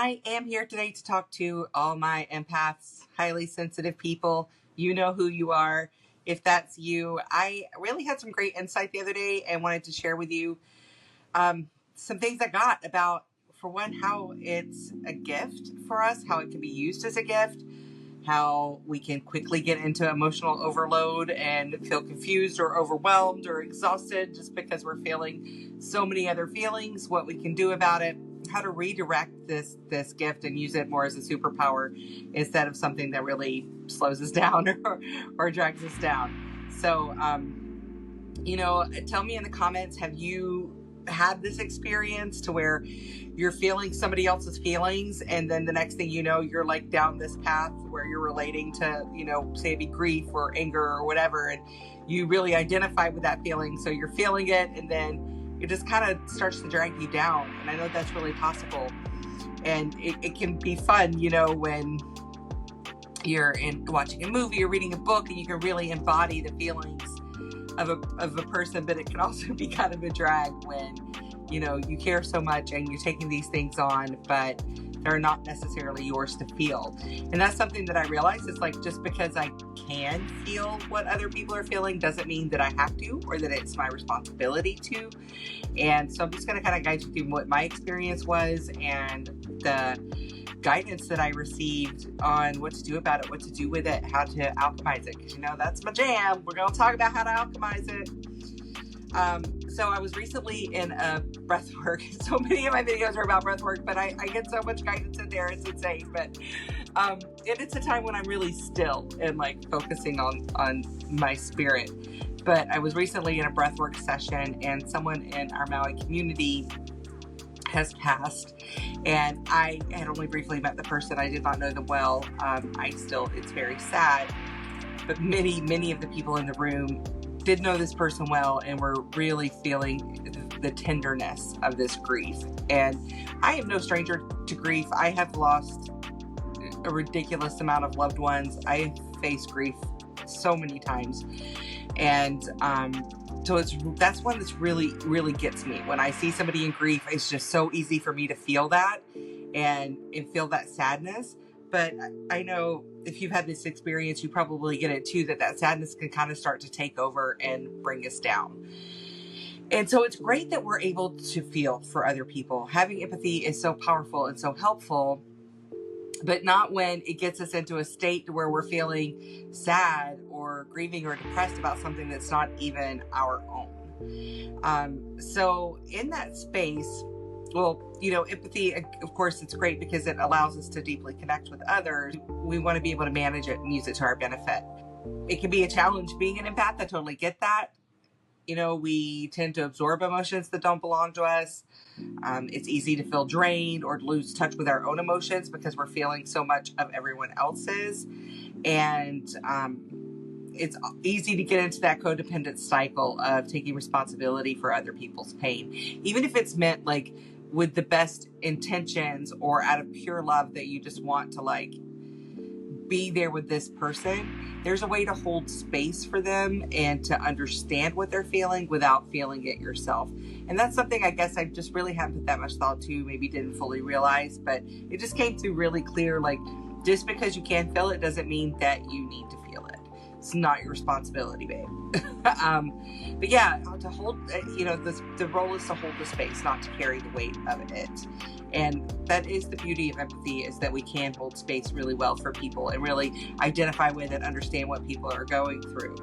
I am here today to talk to all my empaths, highly sensitive people. You know who you are. If that's you, I really had some great insight the other day and wanted to share with you some things I got about, for one, how it's a gift for us, how it can be used as a gift, how we can quickly get into emotional overload and feel confused or overwhelmed or exhausted just because we're feeling so many other feelings, what we can do about it, how to redirect this gift and use it more as a superpower instead of something that really slows us down or drags us down. So, tell me in the comments, have you had this experience to where you're feeling somebody else's feelings and then the next thing you know, you're like down this path where you're relating to, say it be grief or anger or whatever, and you really identify with that feeling. So you're feeling it and then it just kind of starts to drag you down. And I know that's really possible. And it can be fun, when you're watching a movie or reading a book and you can really embody the feelings of a person, but it can also be kind of a drag when, you care so much and you're taking these things on, but they're not necessarily yours to feel. And that's something that I realized is like, just because I can feel what other people are feeling doesn't mean that I have to, or that it's my responsibility to. And so I'm just going to kind of guide you through what my experience was and the guidance that I received on what to do about it, what to do with it, how to alchemize it, because that's my jam. We're going to talk about how to alchemize it. So I was recently in a breath work. So many of my videos are about breath work, but I get so much guidance in there, it's insane. But and it's a time when I'm really still and like focusing on my spirit. But I was recently in a breathwork session and someone in our Maui community has passed, and I had only briefly met the person. I did not know them well. It's very sad, but many of the people in the room did know this person well and were really feeling the tenderness of this grief. And I am no stranger to grief. I have lost a ridiculous amount of loved ones. I have faced grief so many times. And so that's one that's really, really gets me. When I see somebody in grief, it's just so easy for me to feel that and feel that sadness. But I know if you've had this experience, you probably get it too, that sadness can kind of start to take over and bring us down. And so it's great that we're able to feel for other people. Having empathy is so powerful and so helpful, but not when it gets us into a state where we're feeling sad or grieving or depressed about something that's not even our own. So in that space, empathy, of course, it's great because it allows us to deeply connect with others. We want to be able to manage it and use it to our benefit. It can be a challenge being an empath. I totally get that. We tend to absorb emotions that don't belong to us. It's easy to feel drained or to lose touch with our own emotions because we're feeling so much of everyone else's. And it's easy to get into that codependent cycle of taking responsibility for other people's pain, even if it's meant like with the best intentions or out of pure love that you just want to like be there with this person. There's a way to hold space for them and to understand what they're feeling without feeling it yourself. And that's something I guess I just really haven't put that much thought to, maybe didn't fully realize, but it just came through really clear. Like, just because you can feel it doesn't mean that you need to feel it. It's not your responsibility, babe. But yeah, to hold, the role is to hold the space, not to carry the weight of it. And that is the beauty of empathy, is that we can hold space really well for people and really identify with and understand what people are going through.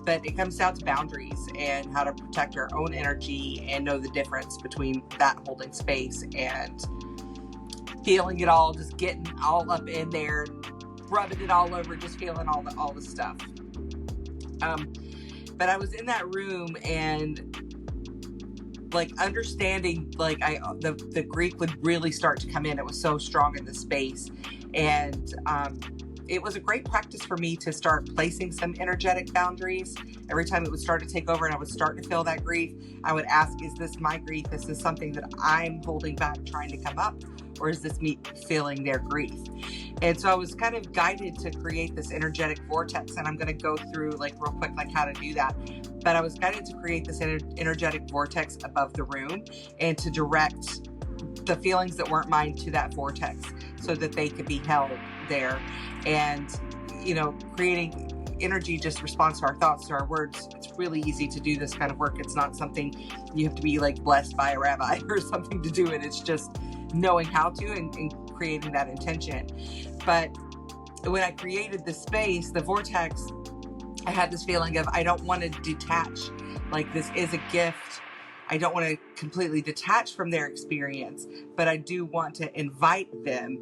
But it comes down to boundaries and how to protect our own energy and know the difference between that holding space and feeling it all, just getting all up in there, rubbing it all over, just feeling all the stuff. But I was in that room and like understanding, like the grief would really start to come in. It was so strong in the space. And it was a great practice for me to start placing some energetic boundaries. Every time it would start to take over and I would start to feel that grief, I would ask, is this my grief? Is this something that I'm holding back, trying to come up? Or is this me feeling their grief? And so I was kind of guided to create this energetic vortex, and I'm going to go through like real quick, like how to do that. But I was guided to create this energetic vortex above the room and to direct the feelings that weren't mine to that vortex so that they could be held there. And, you know, creating energy just responds to our thoughts, to our words. It's really easy to do this kind of work. It's not something you have to be like blessed by a rabbi or something to do it. It's just knowing how to and creating that intention. But when I created the space, the vortex, I had this feeling of, I don't want to detach. Like, this is a gift. I don't want to completely detach from their experience, but I do want to invite them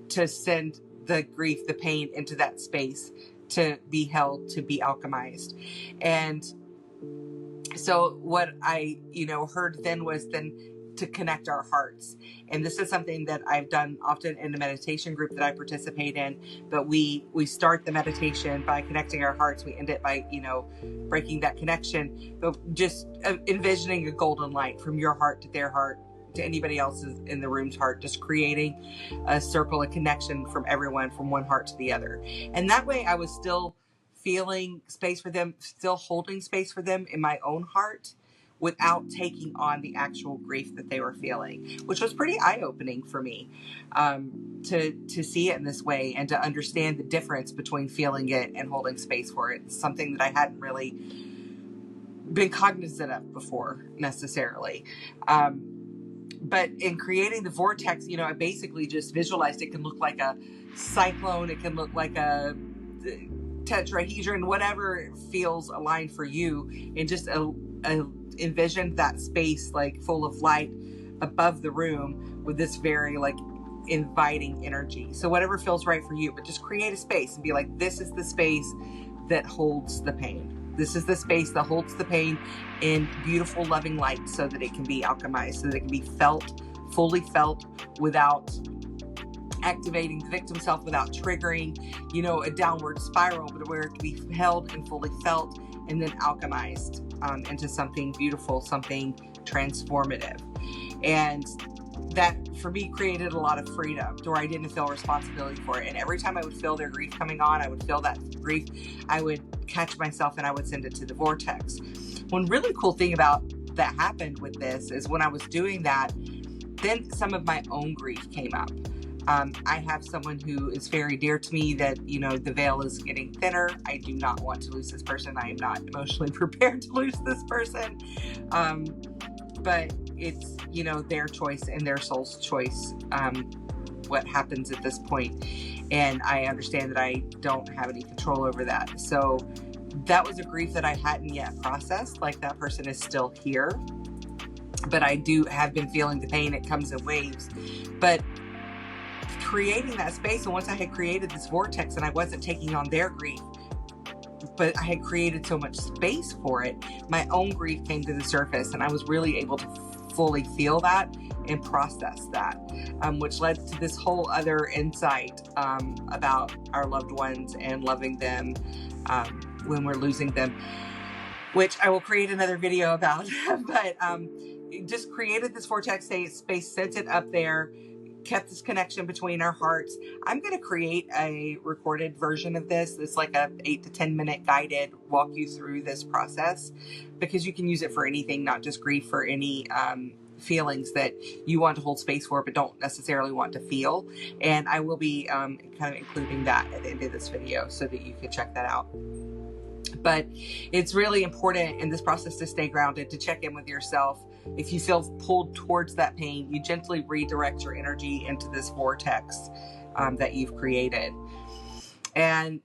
to send the grief, the pain into that space, to be held, to be alchemized. And so what I, heard then was to connect our hearts. And this is something that I've done often in the meditation group that I participate in. But we start the meditation by connecting our hearts. We end it by, breaking that connection, but just envisioning a golden light from your heart to their heart, to anybody else's in the room's heart, just creating a circle, a connection from everyone, from one heart to the other. And that way I was still feeling space for them, still holding space for them in my own heart, without taking on the actual grief that they were feeling, which was pretty eye-opening for me, to see it in this way and to understand the difference between feeling it and holding space for it. It's something that I hadn't really been cognizant of before necessarily. But in creating the vortex, I basically just visualized it can look like a cyclone. It can look like a tetrahedron, whatever feels aligned for you, and just envisioned that space like full of light above the room with this very like inviting energy. So whatever feels right for you, but just create a space and be like, this is the space that holds the pain. This is the space that holds the pain in beautiful, loving light, so that it can be alchemized, so that it can be felt, fully felt, without activating the victim self, without triggering, a downward spiral, but where it can be held and fully felt and then alchemized into something beautiful, something transformative. And that for me created a lot of freedom, where I didn't feel responsibility for it. And every time I would feel their grief coming on, I would feel that grief, I would catch myself and I would send it to the vortex. One really cool thing about that happened with this is when I was doing that, then some of my own grief came up. I have someone who is very dear to me that, the veil is getting thinner. I do not want to lose this person. I am not emotionally prepared to lose this person. But it's, their choice and their soul's choice, what happens at this point. And I understand that I don't have any control over that. So that was a grief that I hadn't yet processed. Like, that person is still here, but I do have been feeling the pain. It comes in waves, but creating that space. And once I had created this vortex and I wasn't taking on their grief, but I had created so much space for it, my own grief came to the surface, and I was really able to fully feel that and process that, which led to this whole other insight about our loved ones and loving them when we're losing them, which I will create another video about. But just created this vortex space, sent it up there, kept this connection between our hearts. I'm going to create a recorded version of this. It's like a 8 to 10 minute guided walk you through this process, because you can use it for anything, not just grief, for any feelings that you want to hold space for but don't necessarily want to feel. And I will be kind of including that at the end of this video so that you can check that out. But it's really important in this process to stay grounded, to check in with yourself. If you feel pulled towards that pain, you gently redirect your energy into this vortex that you've created. And,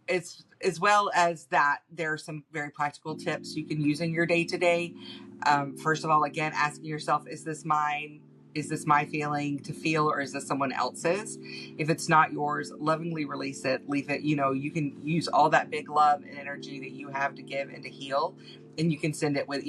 it's, as well as that, there are some very practical tips you can use in your day-to-day. First of all, again, asking yourself, is this mine? Is this my feeling to feel, or is this someone else's? If it's not yours, lovingly release it, leave it. You can use all that big love and energy that you have to give and to heal, and you can send it with,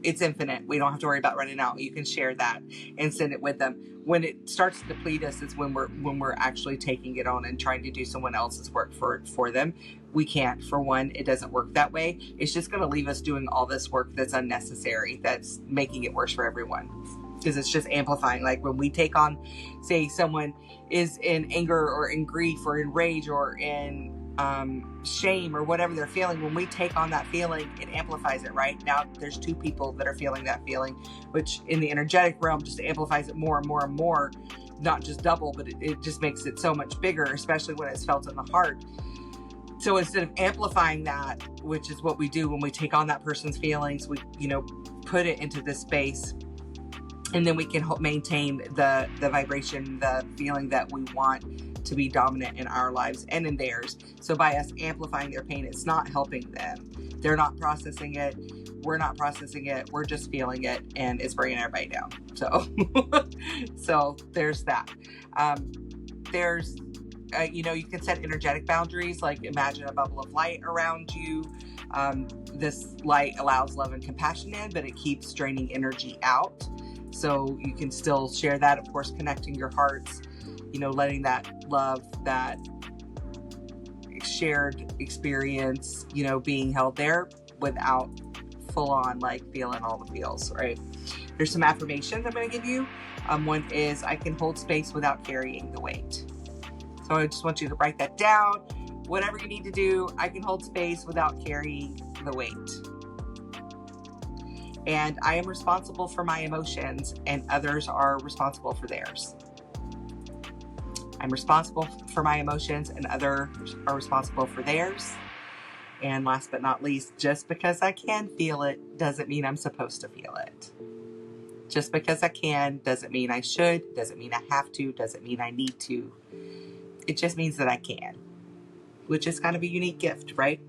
it's infinite. We don't have to worry about running out. You can share that and send it with them. When it starts to deplete us is when we're actually taking it on and trying to do someone else's work for them. We can't. For one, it doesn't work that way. It's just going to leave us doing all this work that's unnecessary, that's making it worse for everyone, because it's just amplifying. Like, when we take on, say someone is in anger or in grief or in rage or in shame or whatever they're feeling, when we take on that feeling, it amplifies it, right? Now there's two people that are feeling that feeling, which in the energetic realm just amplifies it more and more and more, not just double, but it just makes it so much bigger, especially when it's felt in the heart. So instead of amplifying that, which is what we do when we take on that person's feelings, we, put it into this space, and then we can maintain the vibration, the feeling that we want to be dominant in our lives and in theirs. So by us amplifying their pain, it's not helping them. They're not processing it. We're not processing it. We're just feeling it, and it's bringing everybody down. So, so there's that. There's, you can set energetic boundaries, like imagine a bubble of light around you. This light allows love and compassion in, but it keeps draining energy out. So you can still share that, of course, connecting your hearts, letting that love, that shared experience, being held there without full on feeling all the feels, right? There's some affirmations I'm going to give you. One is, I can hold space without carrying the weight. So I just want you to write that down. Whatever you need to do, I can hold space without carrying the weight. And I am responsible for my emotions, and others are responsible for theirs. I'm responsible for my emotions, and others are responsible for theirs. And last but not least, just because I can feel it doesn't mean I'm supposed to feel it. Just because I can doesn't mean I should, doesn't mean I have to, doesn't mean I need to. It just means that I can, which is kind of a unique gift, right?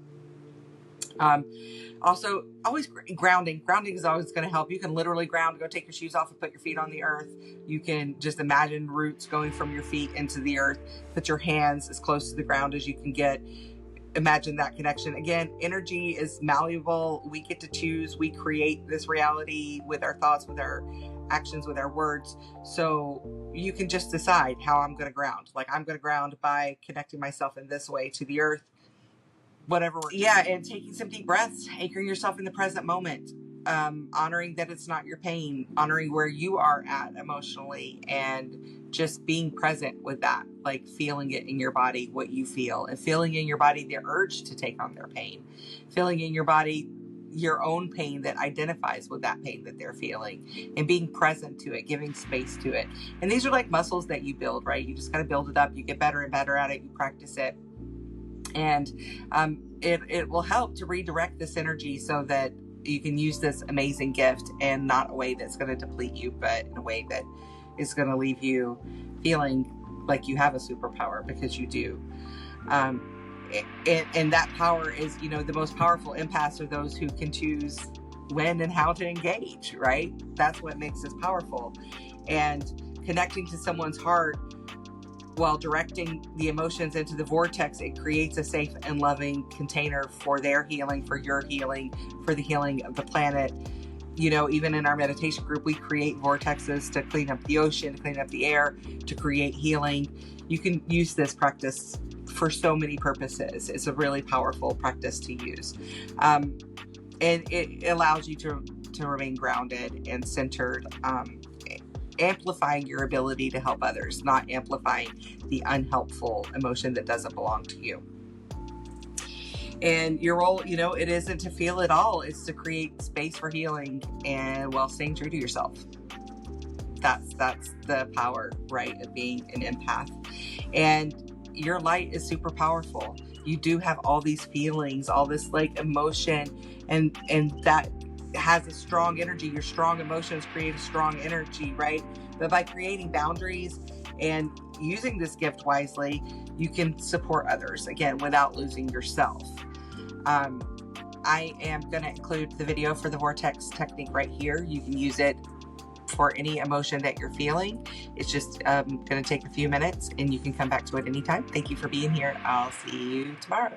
Also, always grounding. Grounding is always going to help. You can literally ground, go take your shoes off and put your feet on the earth. You can just imagine roots going from your feet into the earth. Put your hands as close to the ground as you can get. Imagine that connection. Again, energy is malleable. We get to choose. We create this reality with our thoughts, with our actions, with our words. So you can just decide how I'm going to ground. I'm going to ground by connecting myself in this way to the earth. Whatever. Yeah, and taking some deep breaths, anchoring yourself in the present moment, honoring that it's not your pain, honoring where you are at emotionally, and just being present with that, feeling it in your body, what you feel, and feeling in your body the urge to take on their pain, feeling in your body your own pain that identifies with that pain that they're feeling, and being present to it, giving space to it. And these are muscles that you build, right? You just got to build it up. You get better and better at it. You practice it. And it will help to redirect this energy so that you can use this amazing gift, and not a way that's going to deplete you, but in a way that is going to leave you feeling like you have a superpower, because you do. And that power is, the most powerful empaths are those who can choose when and how to engage, right? That's what makes us powerful. And connecting to someone's heart while directing the emotions into the vortex, it creates a safe and loving container for their healing, for your healing, for the healing of the planet. Even in our meditation group, we create vortexes to clean up the ocean, to clean up the air, to create healing. You can use this practice for so many purposes. It's a really powerful practice to use. And it allows you to remain grounded and centered, amplifying your ability to help others, not amplifying the unhelpful emotion that doesn't belong to you. And your role, it isn't to feel it all. It's to create space for healing, and while staying true to yourself. That's the power, right, of being an empath. And your light is super powerful. You do have all these feelings, all this emotion, and that has a strong energy. Your strong emotions create a strong energy, right? But by creating boundaries and using this gift wisely, you can support others, again, without losing yourself. I am going to include the video for the Vortex Technique right here. You can use it for any emotion that you're feeling. It's just going to take a few minutes, and you can come back to it anytime. Thank you for being here. I'll see you tomorrow.